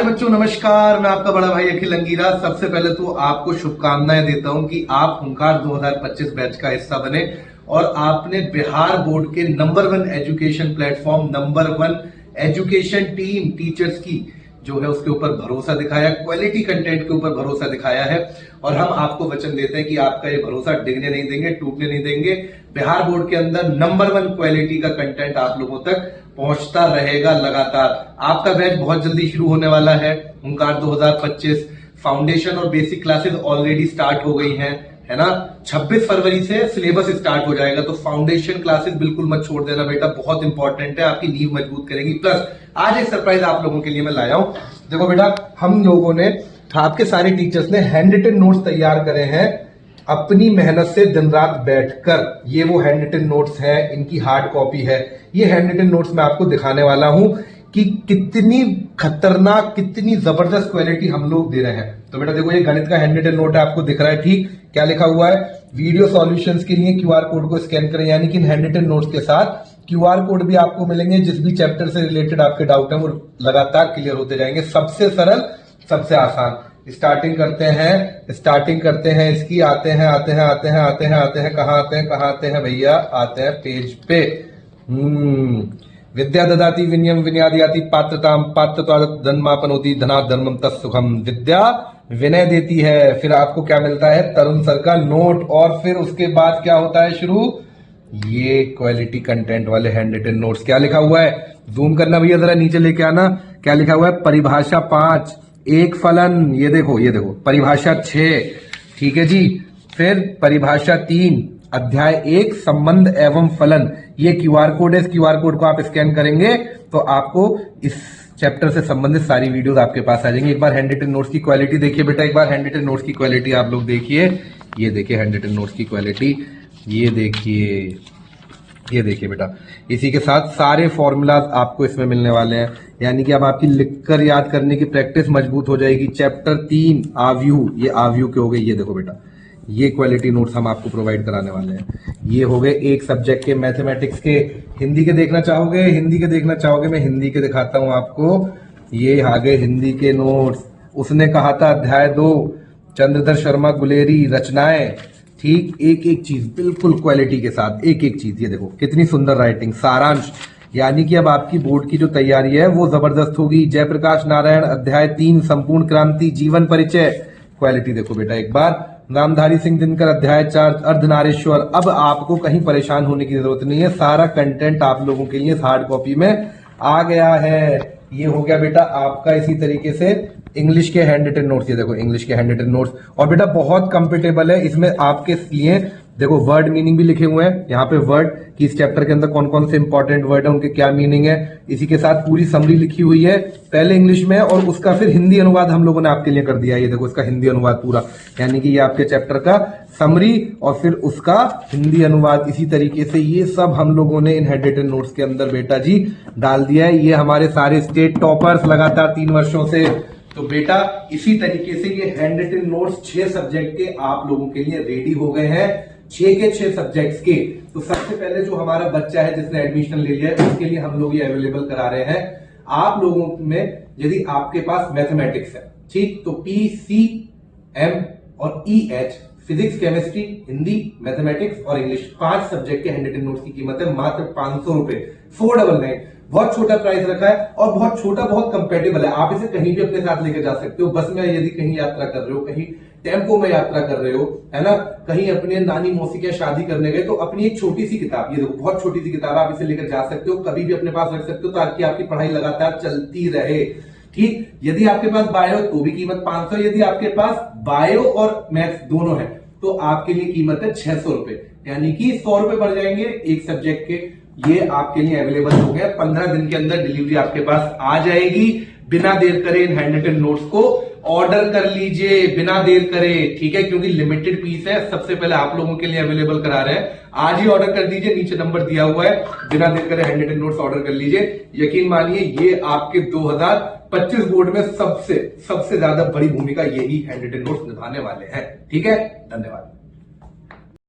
प्यारे बच्चों नमस्कार। मैं आपका बड़ा भाई अखिल अंगीरा। सबसे पहले तो आपको शुभकामनाएं देता हूं कि आप हुंकार 2025 बैच का हिस्सा बने और आपने बिहार बोर्ड के number 1 education platform, number 1 education team teachers की जो है उसके ऊपर भरोसा दिखाया, क्वालिटी कंटेंट के ऊपर भरोसा दिखाया है। और हम आपको वचन देते हैं कि आपका ये भरोसा डिगने नहीं देंगे, टूटने नहीं देंगे। बिहार बोर्ड के अंदर नंबर 1 क्वालिटी का कंटेंट आप लोगों तक पहुंचता रहेगा लगातार। आपका बैच बहुत जल्दी शुरू होने वाला है। हुंकार 2025 फाउंडेशन और बेसिक क्लासेस ऑलरेडी स्टार्ट हो गई हैं, है ना। 26 फरवरी से सिलेबस स्टार्ट हो जाएगा, तो फाउंडेशन क्लासेस बिल्कुल मत छोड़ देना बेटा, बहुत इंपॉर्टेंट है, आपकी नींव मजबूत करेगी। प्लस आज एक सरप्राइज आप लोगों के लिए मैं लाया हूं। देखो बेटा, हम लोगों ने, आपके सारे टीचर्स ने हैंड रिटन नोट्स तैयार करे हैं अपनी मेहनत से दिन रात बैठकर। ये वो हैंड रिटन नोट्स हैं, इनकी हार्ड कॉपी है। ये हैंड रिटन नोट्स मैं आपको दिखाने वाला हूं कि कितनी खतरनाक, कितनी जबरदस्त क्वालिटी हम लोग दे रहे हैं। तो बेटा देखो, ये गणित का हैंड रिटन नोट है, आपको दिख रहा है ठीक। क्या लिखा हुआ है? वीडियो सॉल्यूशंस के लिए क्यूआर कोड को स्कैन करें। यानी कि इन हैंड रिटन नोट्स के साथ क्यूआर कोड भी आपको मिलेंगे। जिस भी चैप्टर से रिलेटेड आपके डाउट है वो लगातार क्लियर होते जाएंगे। सबसे सरल, सबसे आसान। स्टार्टिंग करते हैं इसकी। आते हैं कहाँ आते हैं भैया? आते हैं पेज पे। विद्या ददाति विनयम विनयादयाति पात्रताम पात्रता धनमापन होती धना धर्मम तत्सुखम। विद्या विनय देती है, फिर आपको क्या मिलता है? तरुण सर का नोट। और फिर उसके बाद क्या होता है शुरू? ये क्वालिटी कंटेंट वाले हैंड रिटन नोट्स। क्या लिखा हुआ है? जूम करना भैया, जरा नीचे लेके आना। क्या लिखा हुआ है? परिभाषा 5, एक फलन। ये देखो परिभाषा 6, ठीक है जी। फिर परिभाषा 3, अध्याय 1, संबंध एवं फलन। ये क्यूआर कोड है, इस क्यूआर कोड को आप स्कैन करेंगे तो आपको इस चैप्टर से संबंधित सारी वीडियोस आपके पास आ जाएंगी। एक बार हैंड रिटन नोट्स की क्वालिटी देखिए बेटा, एक बार हैंड रिटन नोट्स की क्वालिटी आप लोग देखिए। ये देखिए हैंड रिटन नोट्स की क्वालिटी, ये देखिए बेटा। इसी के साथ सारे फॉर्मूलाज आपको इसमें मिलने वाले हैं। यानी कि अब आपकी लिखकर याद करने की प्रैक्टिस मजबूत हो जाएगी। चैप्टर 3 आव्यूह, ये आव्यूह के हो गए। ये देखो बेटा, ये क्वालिटी नोट्स हम आपको प्रोवाइड कराने वाले हैं। ये हो गए एक सब्जेक्ट के, मैथमेटिक्स के। हिंदी के देखना चाहोगे? मैं हिंदी के दिखाता हूं आपको। ये आ गए हिंदी के नोट्स। उसने कहा था अध्याय 2, चंद्रधर शर्मा गुलेरी रचनाएं। ठीक, एक एक चीज बिल्कुल क्वालिटी के साथ, एक एक चीज। ये देखो कितनी सुंदर राइटिंग। सारांश, यानी कि अब आपकी बोर्ड की जो तैयारी है वो जबरदस्त होगी। जयप्रकाश नारायण अध्याय 3, संपूर्ण क्रांति जीवन परिचय। क्वालिटी देखो बेटा एक बार। रामधारी सिंह दिनकर अध्याय 4, अर्धनारीश्वर। अब आपको कहीं परेशान होने की जरूरत नहीं है, सारा कंटेंट आप लोगों के लिए हार्ड कॉपी में आ गया है। ये हो गया बेटा आपका इसी तरीके से इंग्लिश के हैंड रिटन नोट्स। ये देखो इंग्लिश के हैंड रिटन नोट्स। और बेटा बहुत कंफर्टेबल है, इसमें आपके लिए देखो वर्ड मीनिंग भी लिखे हुए हैं यहाँ पे। वर्ड कि इस चैप्टर के अंदर कौन कौन से इंपॉर्टेंट वर्ड है, उनके क्या मीनिंग है। इसी के साथ पूरी समरी लिखी हुई है, पहले इंग्लिश में और उसका फिर हिंदी अनुवाद हम लोगों ने आपके लिए कर दिया है। ये देखो इसका हिंदी अनुवाद पूरा, यानी कि ये आपके चैप्टर का समरी और फिर उसका हिंदी अनुवाद। इसी तरीके से ये सब हम लोगों ने इन हैंड रिटन नोट्स के अंदर बेटा जी डाल दिया है। ये हमारे सारे स्टेट टॉपर्स लगातार 3 वर्षों से। तो बेटा इसी तरीके से ये हैंड रिटन नोट्स 6 सब्जेक्ट के आप लोगों के लिए रेडी हो गए हैं, 6 के 6 सब्जेक्ट्स के। तो सबसे पहले जो हमारा बच्चा है जिसने एडमिशन ले लिया है उसके लिए हम लोग ये अवेलेबल करा रहे हैं। आप लोगों में यदि आपके पास मैथमेटिक्स है, ठीक, तो PCM और EH, physics, chemistry, Hindi, mathematics और इंग्लिश, 5 सब्जेक्ट के हैंड रिटन नोट्स की कीमत है मात्र 500 रुपए, 499। बहुत छोटा प्राइस रखा है और बहुत छोटा, बहुत कंपेटेबल है। आप इसे कहीं भी अपने साथ लेकर जा सकते हो। बस में यदि कहीं यात्रा कर रहे हो, कहीं टेम्पो में यात्रा कर रहे हो, है ना, कहीं अपने नानी मौसी के शादी करने गए, तो अपनी एक छोटी सी किताब, ये देखो बहुत छोटी सी किताब, आप इसे लेकर जा सकते हो, कभी भी अपने पास रख सकते हो ताकि आपकी पढ़ाई लगातार चलती रहे। ठीक, यदि आपके पास बायो तो भी कीमत 500, यदि आपके पास बायो और मैथ्स दोनों है तो आपके लिए कीमत है 600 रुपए, यानी कि 100 रुपए बढ़ जाएंगे एक सब्जेक्ट के। ये आपके लिए अवेलेबल हो गया। 15 दिन के अंदर डिलीवरी आपके पास आ जाएगी। बिना देर करे इन हैंड रिटन नोट्स को ऑर्डर कर लीजिए, बिना देर करे, ठीक है, क्योंकि लिमिटेड पीस है। सबसे पहले आप लोगों के लिए अवेलेबल करा रहे हैं। आज ही ऑर्डर कर दीजिए, नीचे नंबर दिया हुआ है, बिना देर करे हैंड रिटन नोट्स ऑर्डर कर लीजिए। यकीन मानिए ये आपके 2025 बोर्ड में सबसे ज्यादा बड़ी भूमिका यही हैंड रिटन नोट्स निभाने वाले हैं। ठीक है, धन्यवाद।